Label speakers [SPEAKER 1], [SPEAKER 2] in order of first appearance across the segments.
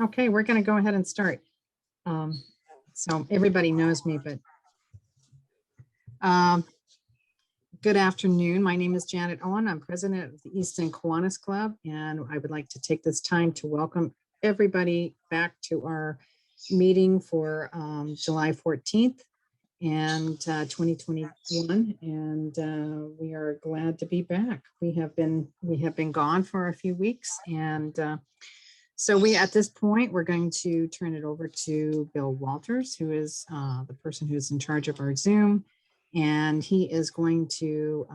[SPEAKER 1] Okay, we're going to go ahead and start. So everybody knows me, but good afternoon. My name is Janet Owen. I'm president of the Easton Kiwanis Club, and I would like to take this time to welcome everybody back to our meeting for July 14th and 2021. And we are glad to be back. We have been gone for a few weeks, and so at this point, we're going to turn it over to Bill Walters, who is the person who's in charge of our Zoom. And he is going to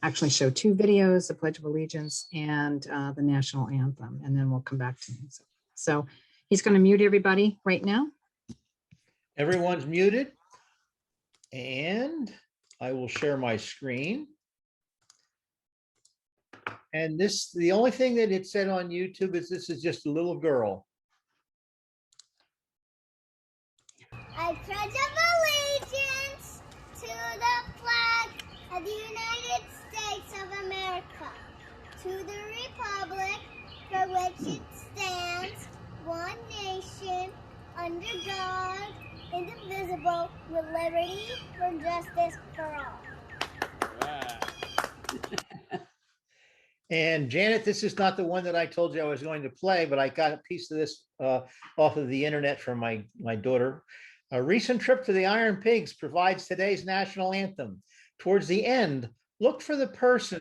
[SPEAKER 1] actually show two videos, the Pledge of Allegiance and the National Anthem, and then we'll come back to him. So he's going to mute everybody right now.
[SPEAKER 2] Everyone's muted. And I will share my screen. And the only thing that it said on YouTube is this is just a little girl.
[SPEAKER 3] I pledge allegiance to the flag of the United States of America, to the republic for which it stands, one nation, under God, indivisible, with liberty and justice for all.
[SPEAKER 2] Wow. And Janet, this is not the one that I told you I was going to play, but I got a piece of this off of the internet from my daughter. A recent trip to the Iron Pigs provides today's national anthem. Towards the end, look for the person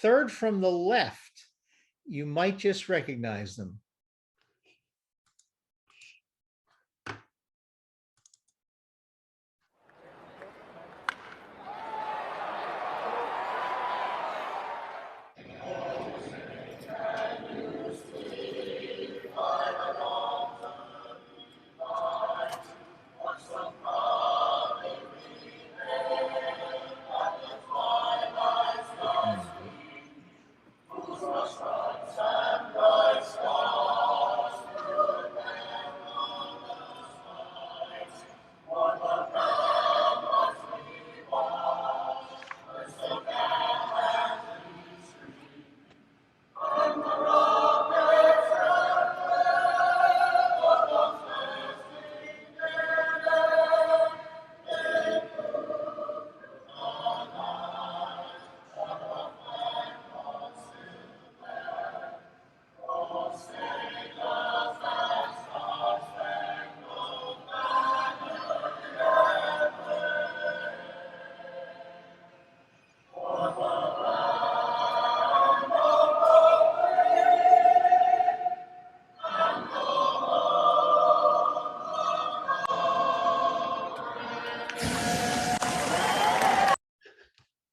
[SPEAKER 2] third from the left. You might just recognize them.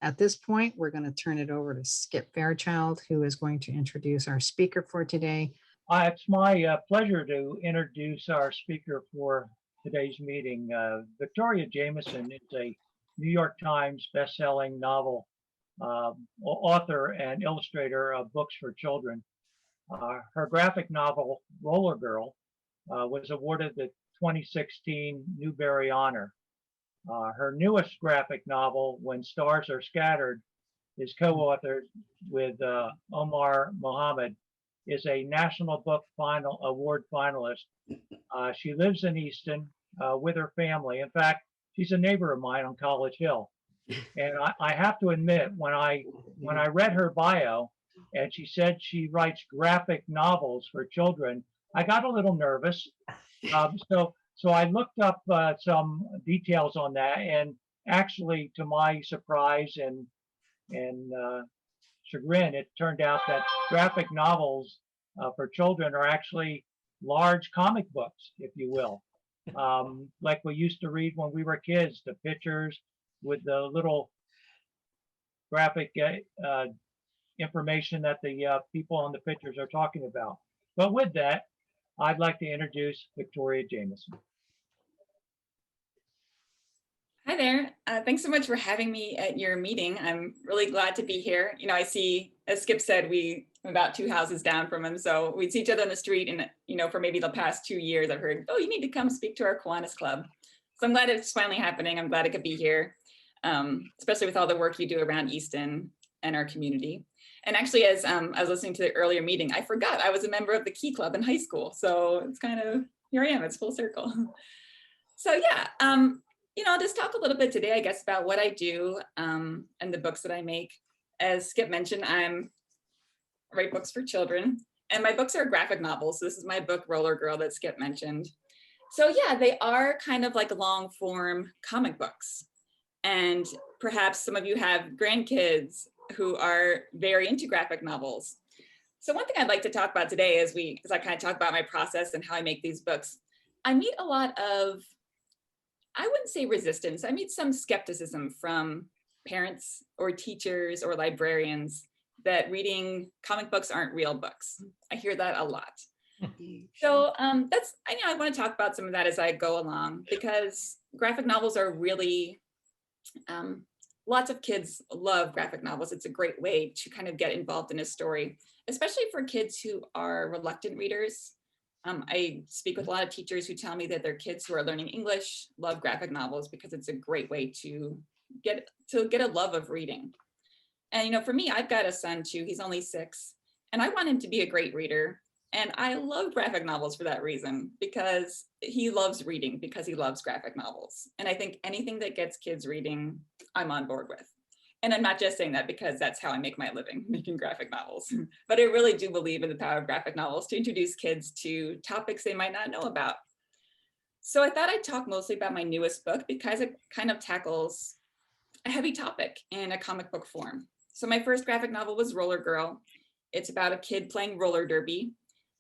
[SPEAKER 1] At this point, we're going to turn it over to Skip Fairchild, who is going to introduce our speaker for today.
[SPEAKER 4] It's my pleasure to introduce our speaker for today's meeting. Victoria Jamieson is a New York Times best-selling novel author and illustrator of books for children. Her graphic novel, Roller Girl, was awarded the 2016 Newbery Honor. Her newest graphic novel, When Stars Are Scattered, is co-authored with Omar Mohammed, is a National Book Award finalist. She lives in Easton with her family. In fact, she's a neighbor of mine on College Hill. And I have to admit, when I read her bio and she said she writes graphic novels for children, I got a little nervous. So I looked up some details on that, and actually, to my surprise and chagrin, it turned out that graphic novels for children are actually large comic books, if you will, like we used to read when we were kids, the pictures with the little graphic information that the people on the pictures are talking about. But with that, I'd like to introduce Victoria Jamieson.
[SPEAKER 5] Hi there. Thanks so much for having me at your meeting. I'm really glad to be here. You know, I see, as Skip said, I'm about 2 houses down from him. So we'd see each other on the street, and, you know, for maybe the past 2 years, I've heard, oh, you need to come speak to our Kiwanis Club. So I'm glad it's finally happening. I'm glad I could be here, especially with all the work you do around Easton and our community. And actually, as I was listening to the earlier meeting, I forgot I was a member of the Key Club in high school. So it's kind of, here I am, it's full circle. So yeah, I'll just talk a little bit today, I guess, about what I do and the books that I make. As Skip mentioned, I write books for children, and my books are graphic novels. So this is my book, Roller Girl, that Skip mentioned. So yeah, they are kind of like long form comic books. And perhaps some of you have grandkids who are very into graphic novels. So one thing I'd like to talk about today as I kind of talk about my process and how I make these books, I meet a lot of, I wouldn't say resistance, I meet some skepticism from parents or teachers or librarians that reading comic books aren't real books. I hear that a lot. So I want to talk about some of that as I go along, because graphic novels are really, lots of kids love graphic novels. It's a great way to kind of get involved in a story, especially for kids who are reluctant readers. I speak with a lot of teachers who tell me that their kids who are learning English love graphic novels because it's a great way to get a love of reading. And for me, I've got a son too. He's only 6, and I want him to be a great reader. And I love graphic novels for that reason, because he loves reading, because he loves graphic novels. And I think anything that gets kids reading, I'm on board with. And I'm not just saying that because that's how I make my living, making graphic novels. But I really do believe in the power of graphic novels to introduce kids to topics they might not know about. So I thought I'd talk mostly about my newest book because it kind of tackles a heavy topic in a comic book form. So my first graphic novel was Roller Girl. It's about a kid playing roller derby.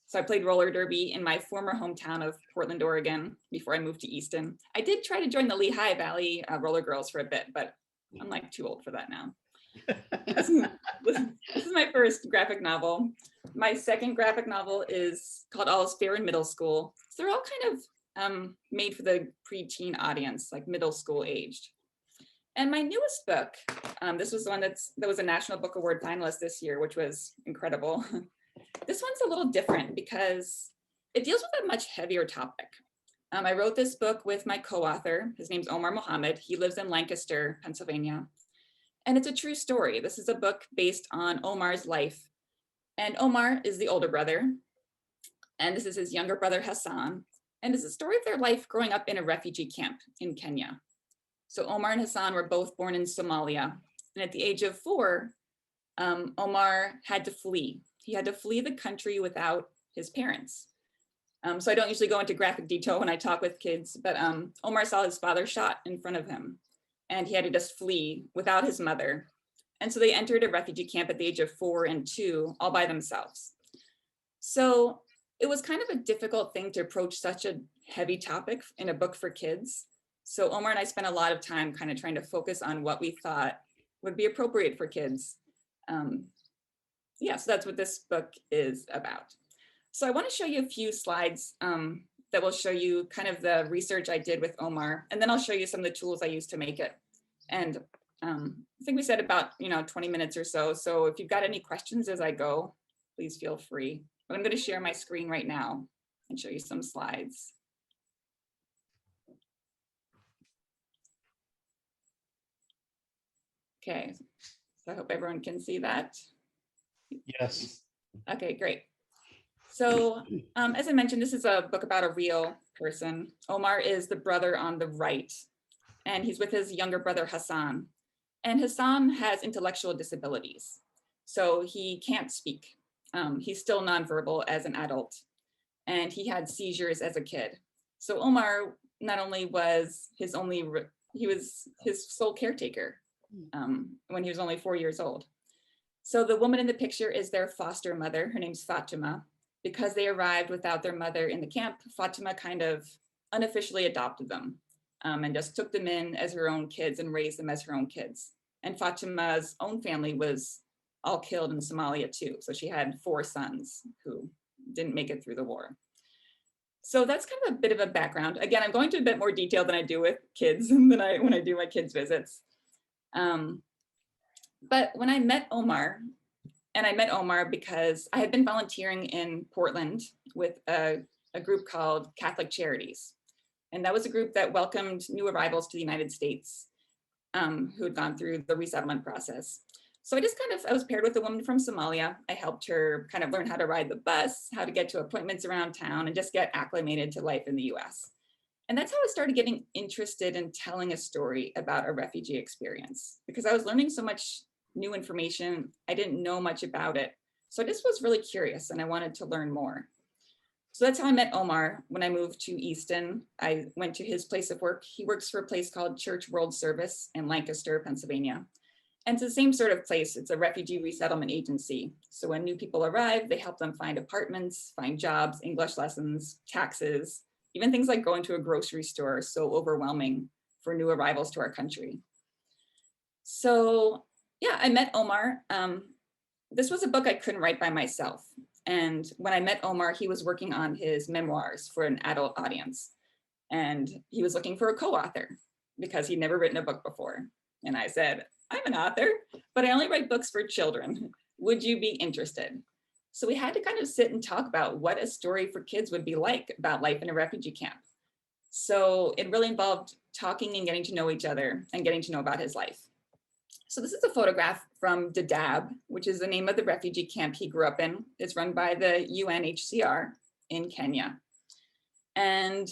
[SPEAKER 5] So I played roller derby in my former hometown of Portland, Oregon, before I moved to Easton. I did try to join the Lehigh Valley Roller Girls for a bit, but I'm like too old for that now. This is my first graphic novel. My second graphic novel is called All Is Fair in Middle School. So they're all kind of made for the preteen audience, like middle school aged. And my newest book, this was the one that was a National Book Award finalist this year, which was incredible. This one's a little different because it deals with a much heavier topic. I wrote this book with my co-author. His name's Omar Mohammed. He lives in Lancaster, Pennsylvania. And it's a true story. This is a book based on Omar's life. And Omar is the older brother. And this is his younger brother, Hassan. And it's a story of their life growing up in a refugee camp in Kenya. So Omar and Hassan were both born in Somalia. And at the age of 4, Omar had to flee. He had to flee the country without his parents. So I don't usually go into graphic detail when I talk with kids, but Omar saw his father shot in front of him, and he had to just flee without his mother. And so they entered a refugee camp at the age of 4 and 2, all by themselves. So it was kind of a difficult thing to approach such a heavy topic in a book for kids. So Omar and I spent a lot of time kind of trying to focus on what we thought would be appropriate for kids. So that's what this book is about. So I want to show you a few slides that will show you kind of the research I did with Omar, and then I'll show you some of the tools I used to make it. And I think we said about 20 minutes or so. So if you've got any questions as I go, please feel free. But I'm going to share my screen right now and show you some slides. Okay, so I hope everyone can see that.
[SPEAKER 2] Yes.
[SPEAKER 5] Okay, great. So as I mentioned, this is a book about a real person. Omar is the brother on the right, and he's with his younger brother, Hassan. And Hassan has intellectual disabilities, so he can't speak. He's still nonverbal as an adult, and he had seizures as a kid. So Omar not only was he was his sole caretaker when he was only 4 years old. So the woman in the picture is their foster mother. Her name's Fatima. Because they arrived without their mother in the camp, Fatima kind of unofficially adopted them and just took them in as her own kids and raised them as her own kids. And Fatima's own family was all killed in Somalia too. So she had 4 sons who didn't make it through the war. So that's kind of a bit of a background. Again, I'm going to a bit more detail than I do with kids when I do my kids' visits. But when I met Omar, and I met Omar because I had been volunteering in Portland with a group called Catholic Charities. And that was a group that welcomed new arrivals to the United States who had gone through the resettlement process. So I was paired with a woman from Somalia. I helped her kind of learn how to ride the bus, how to get to appointments around town, and just get acclimated to life in the US. And that's how I started getting interested in telling a story about a refugee experience, because I was learning so much new information. I didn't know much about it. So I just was really curious and I wanted to learn more. So that's how I met Omar. When I moved to Easton, I went to his place of work. He works for a place called Church World Service in Lancaster, Pennsylvania. And it's the same sort of place. It's a refugee resettlement agency. So when new people arrive, they help them find apartments, find jobs, English lessons, taxes, even things like going to a grocery store are so overwhelming for new arrivals to our country. So yeah, I met Omar. This was a book I couldn't write by myself. And when I met Omar, he was working on his memoirs for an adult audience. And he was looking for a co-author because he'd never written a book before. And I said, I'm an author, but I only write books for children. Would you be interested? So we had to kind of sit and talk about what a story for kids would be like about life in a refugee camp. So it really involved talking and getting to know each other and getting to know about his life. So this is a photograph from Dadaab, which is the name of the refugee camp he grew up in. It's run by the UNHCR in Kenya. And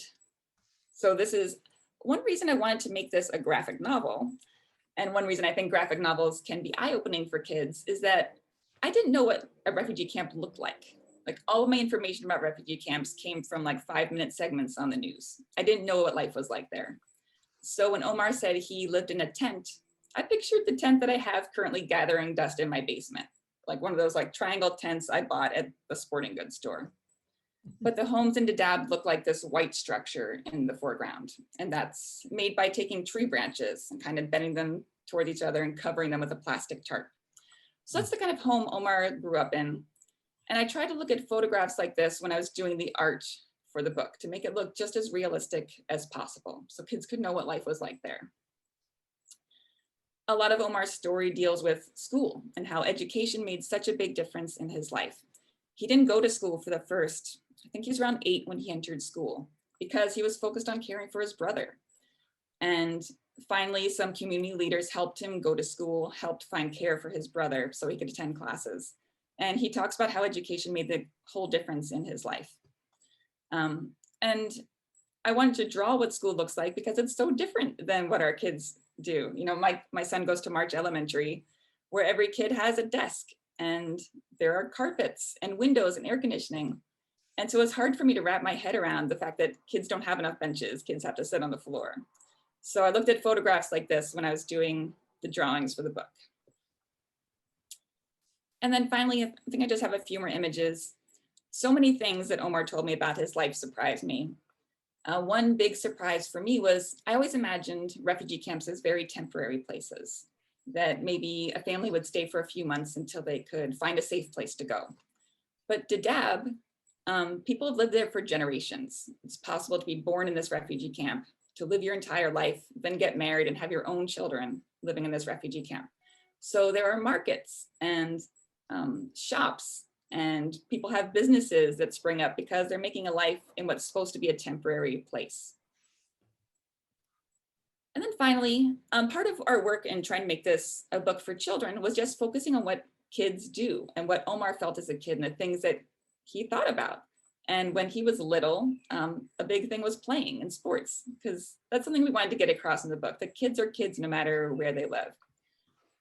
[SPEAKER 5] so this is one reason I wanted to make this a graphic novel. And one reason I think graphic novels can be eye-opening for kids is that I didn't know what a refugee camp looked like. Like all of my information about refugee camps came from like 5-minute segments on the news. I didn't know what life was like there. So when Omar said he lived in a tent, I pictured the tent that I have currently gathering dust in my basement, like one of those like triangle tents I bought at the sporting goods store. But the homes in Dadaab look like this white structure in the foreground. And that's made by taking tree branches and kind of bending them toward each other and covering them with a plastic tarp. So that's the kind of home Omar grew up in. And I tried to look at photographs like this when I was doing the art for the book to make it look just as realistic as possible so kids could know what life was like there. A lot of Omar's story deals with school and how education made such a big difference in his life. He didn't go to school for the first, I think he was around 8 when he entered school because he was focused on caring for his brother. And finally, some community leaders helped him go to school, helped find care for his brother so he could attend classes. And he talks about how education made the whole difference in his life. And I wanted to draw what school looks like because it's so different than what our kids do. You know, my son goes to March Elementary, where every kid has a desk and there are carpets and windows and air conditioning. And so it's hard for me to wrap my head around the fact that kids don't have enough benches, kids have to sit on the floor. So I looked at photographs like this when I was doing the drawings for the book. And then finally, I think I just have a few more images. So many things that Omar told me about his life surprised me. One big surprise for me was I always imagined refugee camps as very temporary places, that maybe a family would stay for a few months until they could find a safe place to go. But Dadaab, people have lived there for generations. It's possible to be born in this refugee camp, to live your entire life, then get married and have your own children living in this refugee camp. So there are markets and shops, and people have businesses that spring up because they're making a life in what's supposed to be a temporary place. And then finally, part of our work in trying to make this a book for children was just focusing on what kids do and what Omar felt as a kid and the things that he thought about. And when he was little, a big thing was playing and sports, because that's something we wanted to get across in the book, that kids are kids no matter where they live.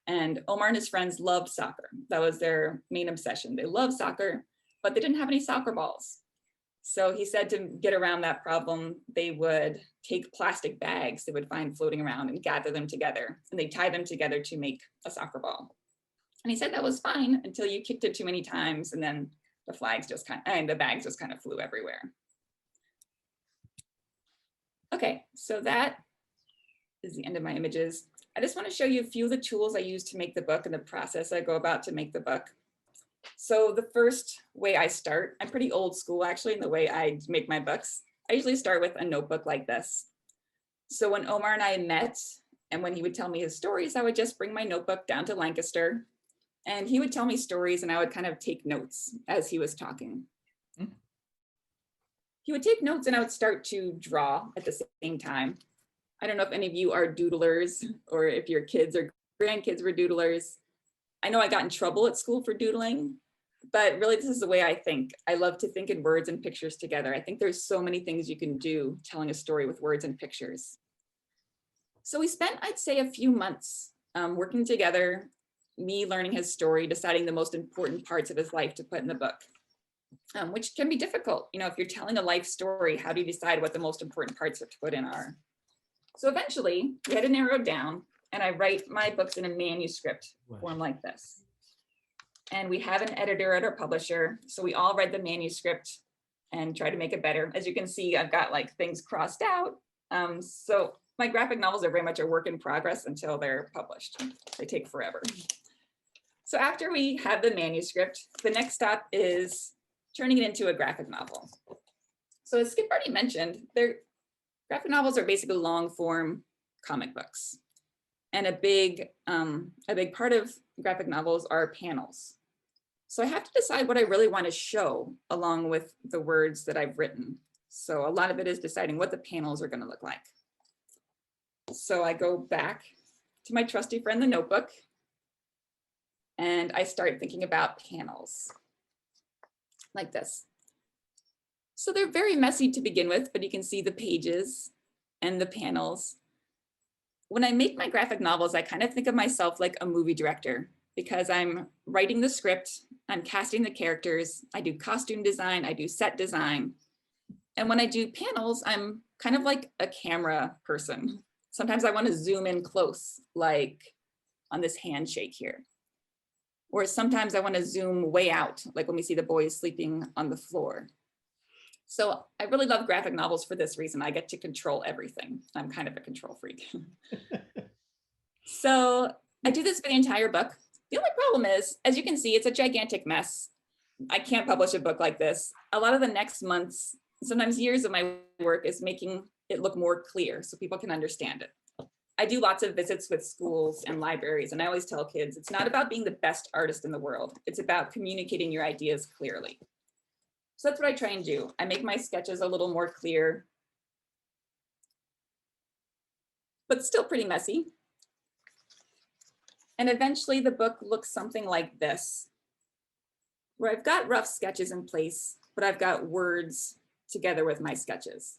[SPEAKER 5] And Omar and his friends loved soccer. That was their main obsession. They loved soccer, but they didn't have any soccer balls. So he said to get around that problem, they would take plastic bags they would find floating around and gather them together. And they tie them together to make a soccer ball. And he said that was fine until you kicked it too many times, and then the bags just kind of flew everywhere. Okay, so that is the end of my images. I just want to show you a few of the tools I use to make the book and the process I go about to make the book. So the first way I start, I'm pretty old school actually in the way I make my books. I usually start with a notebook like this. So when Omar and I met, and when he would tell me his stories, I would just bring my notebook down to Lancaster, and he would tell me stories and I would kind of take notes as he was talking. He would take notes and I would start to draw at the same time. I don't know if any of you are doodlers or if your kids or grandkids were doodlers, I know I got in trouble at school for doodling, but really this is the way I think. I love to think in words and pictures together. I think there's so many things you can do telling a story with words and pictures. So we spent, I'd say, a few months working together, me learning his story, deciding the most important parts of his life to put in the book, which can be difficult. You know, if you're telling a life story, how do you decide what the most important parts to put in are? So eventually we had to narrow it down, and I write my books in a manuscript form like this. And we have an editor at our publisher. So we all read the manuscript and try to make it better. As you can see, I've got like things crossed out. So my graphic novels are very much a work in progress until they're published. They take forever. So after we have the manuscript, the next step is turning it into a graphic novel. So as Skip already mentioned, graphic novels are basically long form comic books. And a big part of graphic novels are panels. So I have to decide what I really want to show along with the words that I've written. So a lot of it is deciding what the panels are going to look like. So I go back to my trusty friend, the notebook, and I start thinking about panels like this. So they're very messy to begin with, but you can see the pages and the panels. When I make my graphic novels, I kind of think of myself like a movie director, because I'm writing the script, I'm casting the characters, I do costume design, I do set design. And when I do panels, I'm kind of like a camera person. Sometimes I want to zoom in close, like on this handshake here. Or sometimes I want to zoom way out, like when we see the boys sleeping on the floor. So I really love graphic novels for this reason. I get to control everything. I'm kind of a control freak. So I do this for the entire book. The only problem is, as you can see, it's a gigantic mess. I can't publish a book like this. A lot of the next months, sometimes years of my work is making it look more clear so people can understand it. I do lots of visits with schools and libraries, and I always tell kids, it's not about being the best artist in the world. It's about communicating your ideas clearly. So that's what I try and do. I make my sketches a little more clear, but still pretty messy. And eventually the book looks something like this, where I've got rough sketches in place, but I've got words together with my sketches.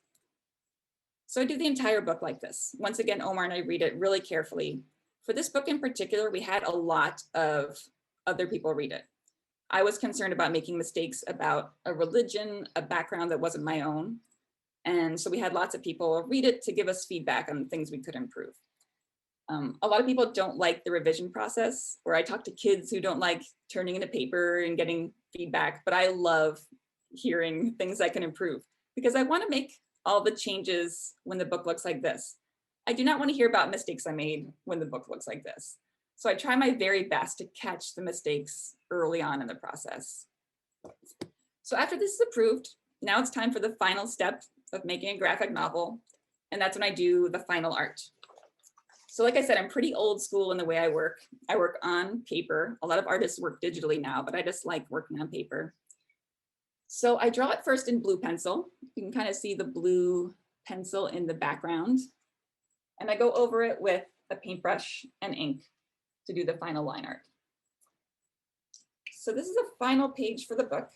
[SPEAKER 5] So I do the entire book like this. Once again, Omar and I read it really carefully. For this book in particular, we had a lot of other people read it. I was concerned about making mistakes about a religion, a background that wasn't my own. And so we had lots of people read it to give us feedback on things we could improve. A lot of people don't like the revision process, where I talk to kids who don't like turning in a paper and getting feedback, but I love hearing things I can improve, because I want to make all the changes when the book looks like this. I do not want to hear about mistakes I made when the book looks like this. So I try my very best to catch the mistakes early on in the process. So after this is approved, now it's time for the final step of making a graphic novel. And that's when I do the final art. So like I said, I'm pretty old school in the way I work. I work on paper. A lot of artists work digitally now, but I just like working on paper. So I draw it first in blue pencil. You can kind of see the blue pencil in the background. And I go over it with a paintbrush and ink to do the final line art. So this is a final page for the book.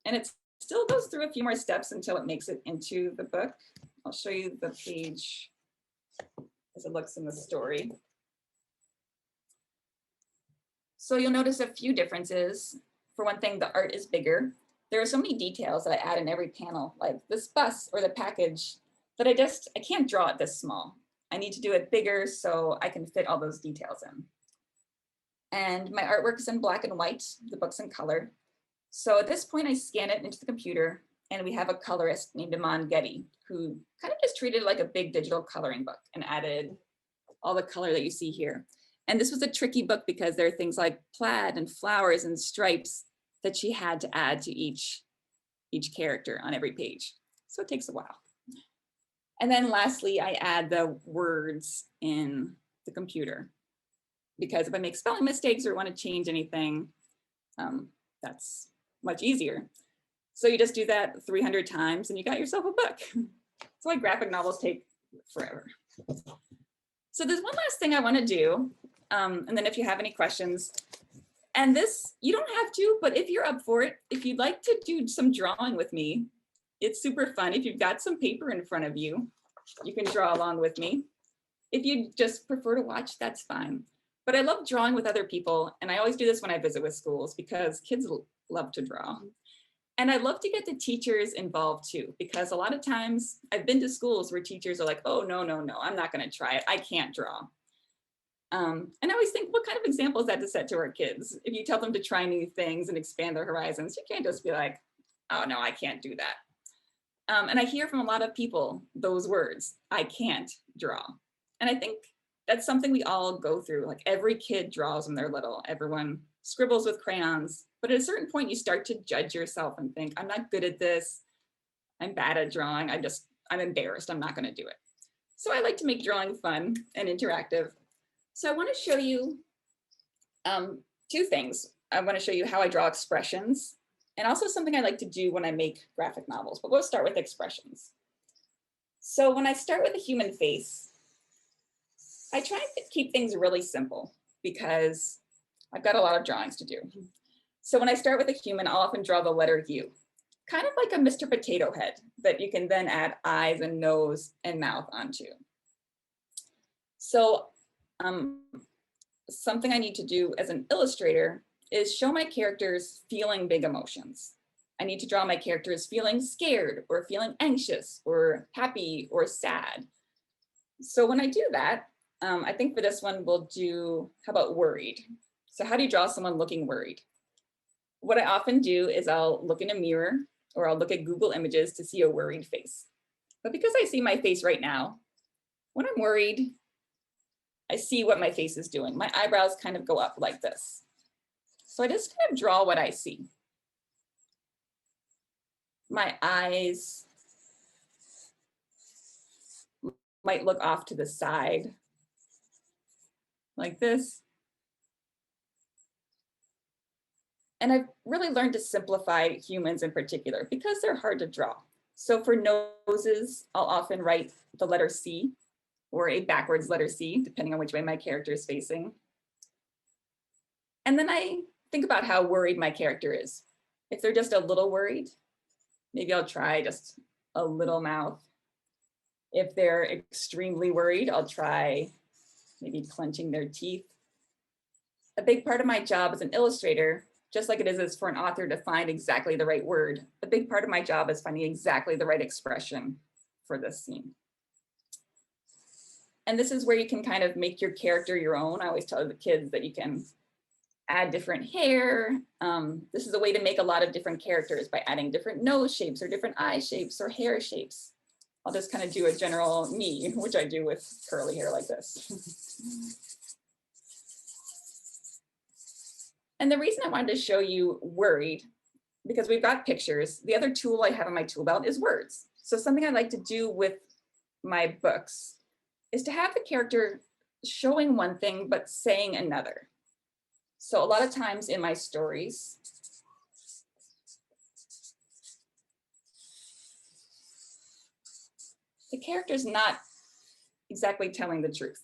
[SPEAKER 5] And it still goes through a few more steps until it makes it into the book. I'll show you the page as it looks in the story. So you'll notice a few differences. For one thing, the art is bigger. There are so many details that I add in every panel, like this bus or the package, that I can't draw it this small. I need to do it bigger so I can fit all those details in. And my artwork is in black and white, the book's in color. So at this point I scan it into the computer, and we have a colorist named Omar Getty, who kind of just treated it like a big digital coloring book and added all the color that you see here. And this was a tricky book because there are things like plaid and flowers and stripes that she had to add to each character on every page. So it takes a while. And then lastly, I add the words in the computer, because if I make spelling mistakes or want to change anything, that's much easier. So you just do that 300 times and you got yourself a book. That's why graphic novels take forever. So there's one last thing I want to do. And then if you have any questions, And this, you don't have to, but if you're up for it, if you'd like to do some drawing with me, it's super fun. If you've got some paper in front of you, you can draw along with me. If you just prefer to watch, that's fine. But I love drawing with other people. And I always do this when I visit with schools because kids love to draw. And I love to get the teachers involved too, because a lot of times I've been to schools where teachers are like, oh, no, I'm not going to try it. I can't draw. And I always think, what kind of example is that to set to our kids? If you tell them to try new things and expand their horizons, you can't just be like, oh no, I can't do that. And I hear from a lot of people those words, I can't draw. And I think that's something we all go through. Like every kid draws when they're little, everyone scribbles with crayons, but at a certain point you start to judge yourself and think, I'm not good at this. I'm bad at drawing. I'm embarrassed. I'm not going to do it. So I like to make drawing fun and interactive. So I want to show you two things. I want to show you how I draw expressions and also something I like to do when I make graphic novels, but we'll start with expressions. So when I start with a human face, I try to keep things really simple because I've got a lot of drawings to do. So when I start with a human, I'll often draw the letter U, kind of like a Mr. Potato Head that you can then add eyes and nose and mouth onto. So something I need to do as an illustrator is show my characters feeling big emotions. I need to draw my characters feeling scared or feeling anxious or happy or sad. So when I do that, I think for this one, we'll do, how about worried? So how do you draw someone looking worried? What I often do is I'll look in a mirror or I'll look at Google Images to see a worried face. But because I see my face right now, when I'm worried, I see what my face is doing. My eyebrows kind of go up like this. So I just kind of draw what I see. My eyes might look off to the side like this. And I've really learned to simplify humans in particular because they're hard to draw. So for noses, I'll often write the letter C or a backwards letter C, depending on which way my character is facing. And then I think about how worried my character is. If they're just a little worried, maybe I'll try just a little mouth. If they're extremely worried, I'll try maybe clenching their teeth. A big part of my job as an illustrator, just like it is for an author to find exactly the right word, a big part of my job is finding exactly the right expression for this scene. And this is where you can kind of make your character your own. I always tell the kids that you can add different hair. This is a way to make a lot of different characters by adding different nose shapes or different eye shapes or hair shapes. I'll just kind of do a general me, which I do with curly hair like this. And the reason I wanted to show you worried, because we've got pictures, the other tool I have in my tool belt is words. So something I like to do with my books is to have the character showing one thing, but saying another. So a lot of times in my stories, the character's not exactly telling the truth.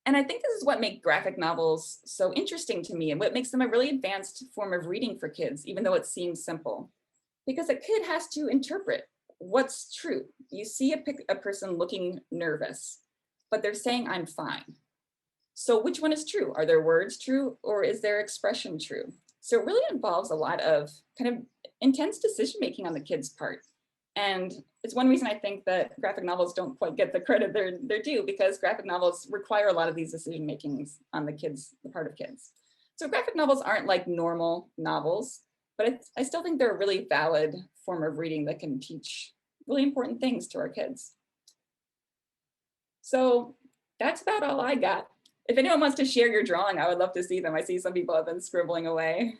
[SPEAKER 5] And I think this is what makes graphic novels so interesting to me and what makes them a really advanced form of reading for kids, even though it seems simple. Because a kid has to interpret what's true. You see a person looking nervous, but they're saying, I'm fine. So which one is true? Are their words true or is their expression true? So it really involves a lot of kind of intense decision-making on the kid's part. And it's one reason I think that graphic novels don't quite get the credit they're due, because graphic novels require a lot of these decision makings on the part of kids. So graphic novels aren't like normal novels, but I still think they're a really valid form of reading that can teach really important things to our kids. So that's about all I got. If anyone wants to share your drawing, I would love to see them. I see some people have been scribbling away.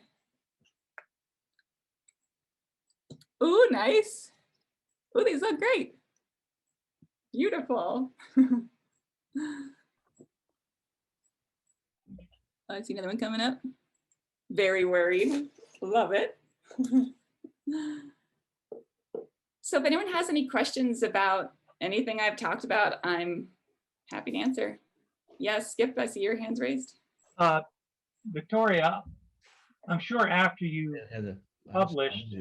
[SPEAKER 5] Ooh, nice. Ooh, these look great. Beautiful. I see another one coming up. Very worried. Love it. So if anyone has any questions about anything I've talked about, I'm happy to answer. Yes, Skip, I see your hands raised.
[SPEAKER 4] Victoria, I'm sure after you
[SPEAKER 2] And the-
[SPEAKER 4] published,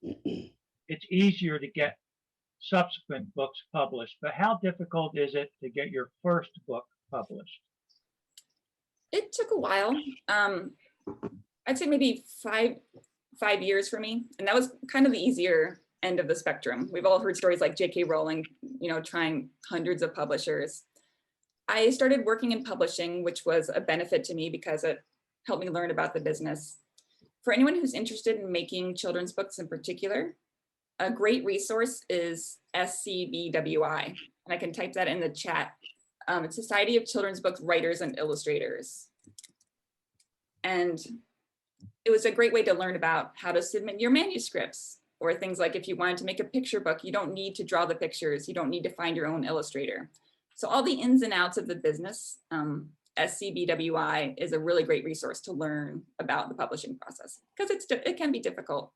[SPEAKER 4] it's easier to get subsequent books published, but how difficult is it to get your first book published?
[SPEAKER 5] It took a while. I'd say maybe five years for me. And that was kind of the easier end of the spectrum. We've all heard stories like J.K. Rowling, trying hundreds of publishers. I started working in publishing, which was a benefit to me because it helped me learn about the business. For anyone who's interested in making children's books in particular, a great resource is SCBWI, and I can type that in the chat. It's Society of Children's Book Writers and Illustrators. And it was a great way to learn about how to submit your manuscripts, or things like if you wanted to make a picture book, you don't need to draw the pictures, you don't need to find your own illustrator. So all the ins and outs of the business, SCBWI is a really great resource to learn about the publishing process, because it can be difficult.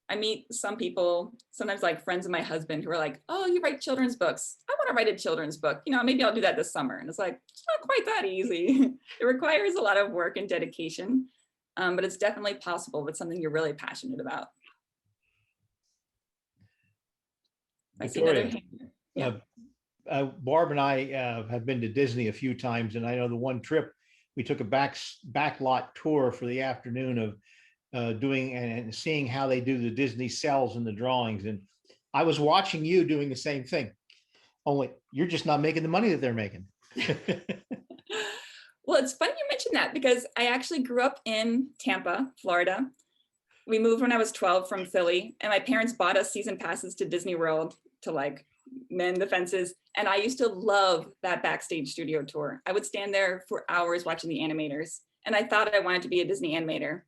[SPEAKER 5] I meet some people, sometimes like friends of my husband, who are like, oh, you write children's books. I want to write a children's book. Maybe I'll do that this summer. And it's like, it's not quite that easy. It requires a lot of work and dedication, but it's definitely possible if it's something you're really passionate about. I see another
[SPEAKER 2] Victoria,
[SPEAKER 5] hand. Yeah.
[SPEAKER 2] Barb and I have been to Disney a few times, and I know the one trip we took a backlot tour for the afternoon of doing and seeing how they do the Disney cells and the drawings. And I was watching you doing the same thing, only you're just not making the money that they're making.
[SPEAKER 5] Well, it's funny you mentioned that, because I actually grew up in Tampa, Florida. We moved when I was 12 from Philly, and my parents bought us season passes to Disney World to like mend the fences. And I used to love that backstage studio tour. I would stand there for hours watching the animators, and I thought I wanted to be a Disney animator.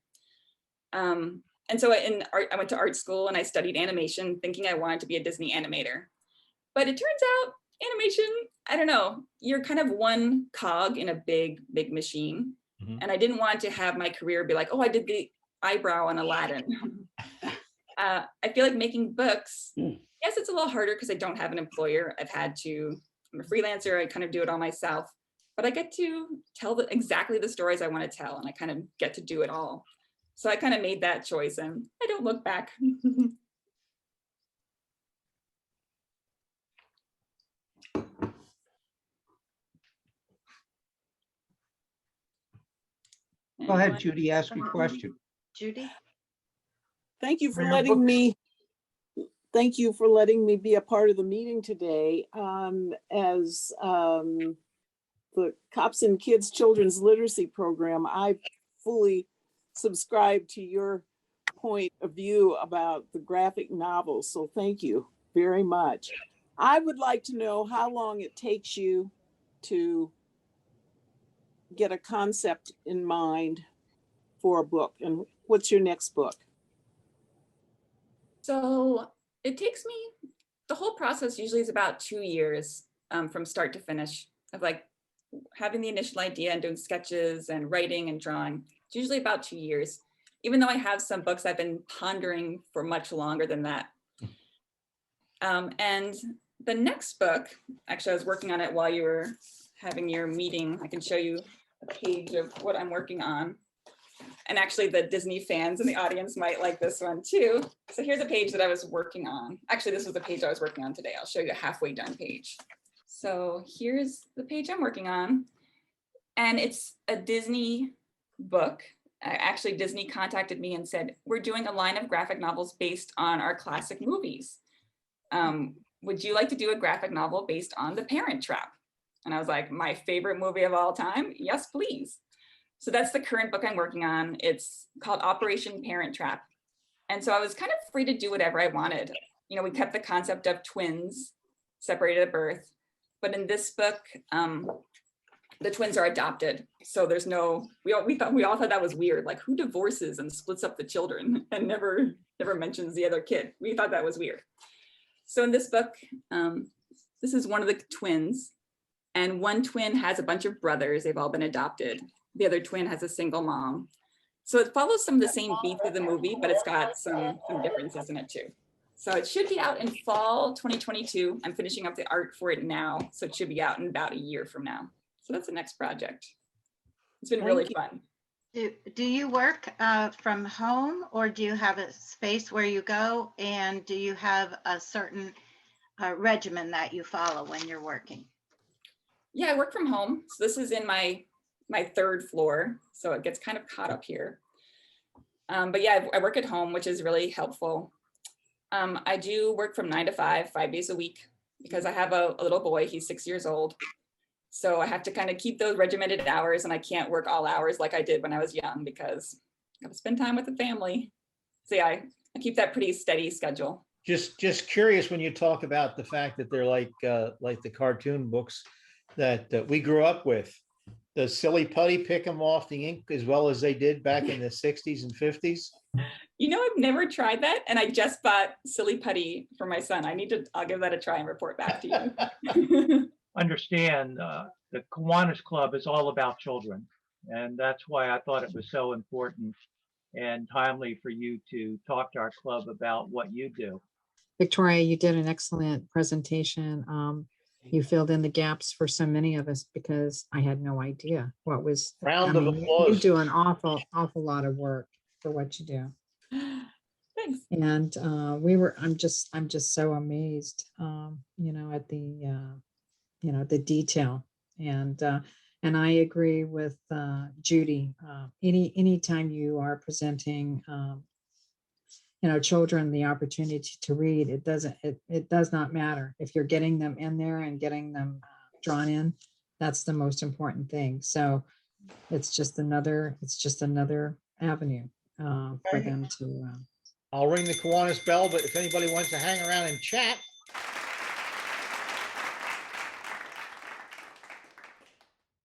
[SPEAKER 5] And so I went to art school and I studied animation thinking I wanted to be a Disney animator. But it turns out animation, I don't know, you're kind of one cog in a big, big machine.
[SPEAKER 2] Mhm.
[SPEAKER 5] And I didn't want to have my career be like, oh, I did the eyebrow on Aladdin. I feel like making books, yes, it's a little harder because I don't have an employer. I'm a freelancer, I kind of do it all myself, but I get to tell exactly the stories I want to tell, and I kind of get to do it all. So I kind of made that choice, and I don't look back.
[SPEAKER 6] Go ahead, Judy, ask your question.
[SPEAKER 1] Judy?
[SPEAKER 7] Thank you for
[SPEAKER 6] Rare
[SPEAKER 7] letting
[SPEAKER 6] books.
[SPEAKER 7] me. Thank you for letting me be a part of the meeting today. As the Cops and Kids Children's Literacy Program, I fully subscribe to your point of view about the graphic novels. So thank you very much. I would like to know how long it takes you to get a concept in mind for a book, and what's your next book?
[SPEAKER 5] So it takes me, the whole process usually is about 2 years from start to finish, of like having the initial idea and doing sketches and writing and drawing. It's usually about 2 years, even though I have some books I've been pondering for much longer than that. And the next book, actually I was working on it while you were having your meeting. I can show you a page of what I'm working on. And actually the Disney fans in the audience might like this one too. So here's a page that I was working on. Actually, this was the page I was working on today. I'll show you a halfway done page. So here's the page I'm working on. And it's a Disney book. Actually, Disney contacted me and said, we're doing a line of graphic novels based on our classic movies. Would you like to do a graphic novel based on The Parent Trap? And I was like, my favorite movie of all time? Yes, please. So that's the current book I'm working on. It's called Operation Parent Trap. And so I was kind of free to do whatever I wanted. We kept the concept of twins separated at birth, but in this book, the twins are adopted. So there's no, we all thought that was weird. Like, who divorces and splits up the children and never mentions the other kid? We thought that was weird. So in this book, this is one of the twins, and one twin has a bunch of brothers. They've all been adopted. The other twin has a single mom. So it follows some of the same beats of the movie, but it's got some differences in it too. So it should be out in fall 2022. I'm finishing up the art for it now. So it should be out in about a year from now. So that's the next project. It's been really fun.
[SPEAKER 8] Do you work from home, or do you have a space where you go? And do you have a certain regimen that you follow when you're working?
[SPEAKER 5] Yeah, I work from home. So this is in my third floor, so it gets kind of caught up here. But yeah, I work at home, which is really helpful. I do work from 9 to 5, 5 days a week, because I have a little boy. He's 6 years old. So I have to kind of keep those regimented hours, and I can't work all hours like I did when I was young because I got to spend time with the family. So yeah, I keep that pretty steady schedule.
[SPEAKER 2] Just curious when you talk about the fact that they're like the cartoon books that we grew up with. Does Silly Putty pick them off the ink as well as they did back in the 60s and 50s?
[SPEAKER 5] You know, I've never tried that, and I just bought Silly Putty for my son. I'll give that a try and report back to you.
[SPEAKER 4] Understand, the Kiwanis Club is all about children. And that's why I thought it was so important and timely for you to talk to our club about what you do.
[SPEAKER 1] Victoria, you did an excellent presentation. You filled in the gaps for so many of us because I had no idea what was.
[SPEAKER 2] Round of
[SPEAKER 1] You
[SPEAKER 2] applause.
[SPEAKER 1] do an awful lot of work for what you do.
[SPEAKER 5] Thanks.
[SPEAKER 1] And I'm just so amazed, at the detail. And I agree with Judy. Anytime you are presenting, children the opportunity to read, it does not matter if you're getting them in there and getting them drawn in. That's the most important thing. So it's just another avenue for them to.
[SPEAKER 2] I'll ring the Kiwanis bell, but if anybody wants to hang around and chat,